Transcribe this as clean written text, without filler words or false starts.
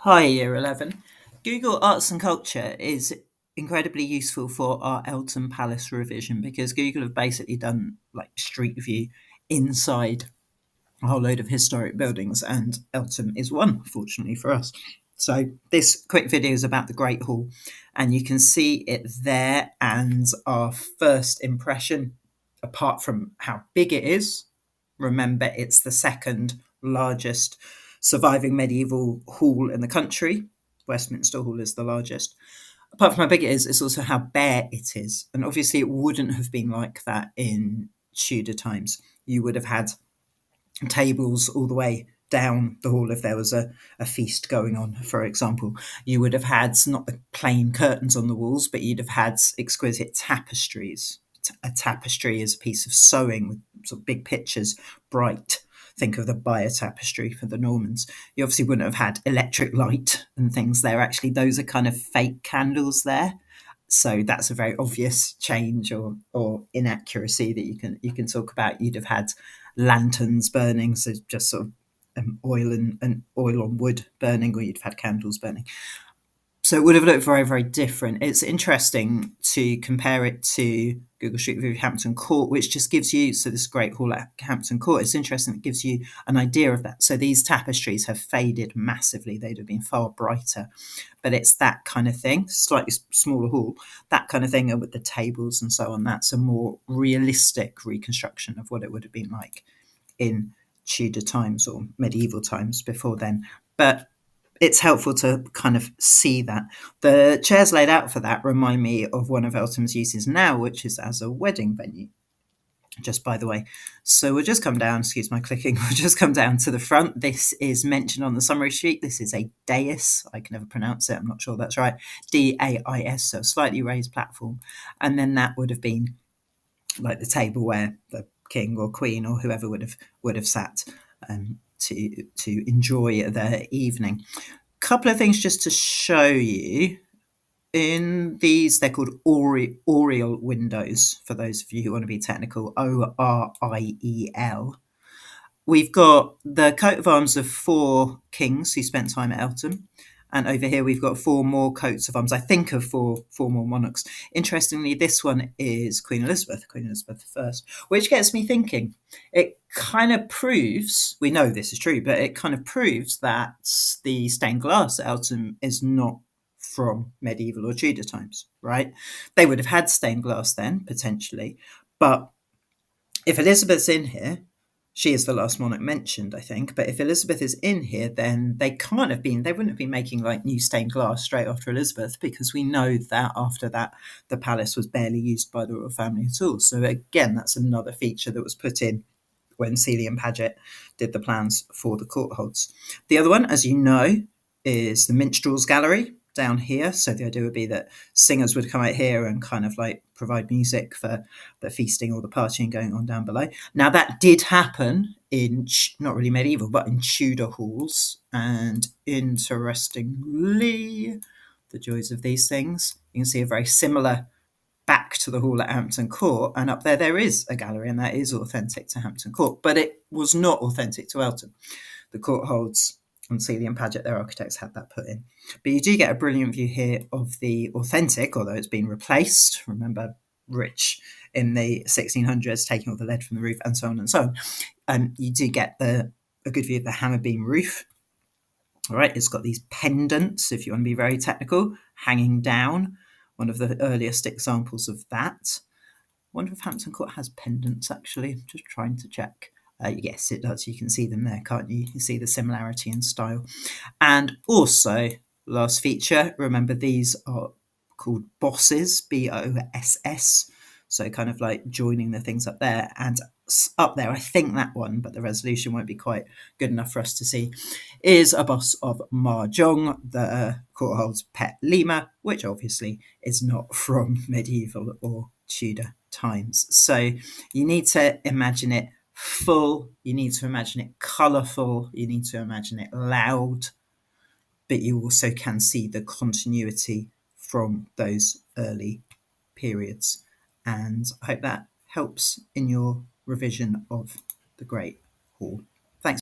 Hi, Year 11. Google Arts and Culture is incredibly useful for our Eltham Palace revision because Google have basically done like Street View inside a whole load of historic buildings, and Eltham is one, fortunately for us. So, this quick video is about the Great Hall, and you can see it there. And our first impression, apart from how big it is, remember it's the second largest surviving medieval hall in the country. Westminster Hall is the largest. Apart from how big it is, it's also how bare it is. And obviously, it wouldn't have been like that in Tudor times. You would have had tables all the way down the hall if there was a feast going on, for example. You would have had not the plain curtains on the walls, but you'd have had exquisite tapestries. A tapestry is a piece of sewing with sort of big pictures, bright. Think of the Bayeux tapestry for the Normans. You obviously wouldn't have had electric light and things there. Actually, those are kind of fake candles there. So that's a very obvious change or inaccuracy that you can talk about. You'd have had lanterns burning, so just sort of oil and oil on wood burning, or you'd have had candles burning. So it would have looked very, very different. It's interesting to compare it to Google Street View Hampton Court, which just gives you, so this great hall at Hampton Court, it's interesting, it gives you an idea of that. So these tapestries have faded massively. They'd have been far brighter. But it's that kind of thing, slightly smaller hall, that kind of thing, and with the tables and so on. That's a more realistic reconstruction of what it would have been like in Tudor times or medieval times before then. But it's helpful to kind of see that. The chairs laid out for that remind me of one of Eltham's uses now, which is as a wedding venue, just by the way. So we'll just come down, excuse my clicking, we'll just come down to the front. This is mentioned on the summary sheet. This is a dais. I can never pronounce it. I'm not sure that's right. D-A-I-S, so a slightly raised platform. And then that would have been like the table where the king or queen or whoever would have sat to enjoy their evening. Couple of things just to show you. In these, they're called oriel windows, for those of you who want to be technical, Oriel. We've got the coat of arms of 4 kings who spent time at Eltham. And over here, we've got 4 more coats of arms. I think of four more monarchs. Interestingly, this one is Queen Elizabeth I, which gets me thinking. It kind of proves, we know this is true, but it kind of proves that the stained glass at Eltham is not from medieval or Tudor times, right? They would have had stained glass then, potentially. But if Elizabeth's in here, she is the last monarch mentioned, I think. But if Elizabeth is in here, then they wouldn't have been making like new stained glass straight after Elizabeth, because we know that after that, the palace was barely used by the royal family at all. So again, that's another feature that was put in when Seeley and Paget did the plans for the Courtaulds. The other one, as you know, is the Minstrels Gallery down here. So the idea would be that singers would come out here and kind of like provide music for the feasting or the partying going on down below. Now that did happen in not really medieval, but in Tudor halls. And interestingly, the joys of these things, you can see a very similar back to the hall at Hampton Court, and up there is a gallery, and that is authentic to Hampton Court, but it was not authentic to Eltham. The Courtaulds and Seeley and Paget, their architects, had that put in. But you do get a brilliant view here of the authentic, although it's been replaced. Remember, Rich in the 1600s taking all the lead from the roof, and so on and so on. You do get a good view of the hammer beam roof. All right, it's got these pendants, if you want to be very technical, hanging down. One of the earliest examples of that. I wonder if Hampton Court has pendants, actually. I'm just trying to check. Yes, it does. You can see them there, can't you? You see the similarity in style. And also, last feature, remember these are called bosses, B-O-S-S. So kind of like joining the things up there. And up there, I think that one, but the resolution won't be quite good enough for us to see, is a boss of Mahjong, the Courtaulds' pet lemur, which obviously is not from medieval or Tudor times. So you need to imagine it full, you need to imagine it colourful, you need to imagine it loud, but you also can see the continuity from those early periods. And I hope that helps in your revision of the Great Hall.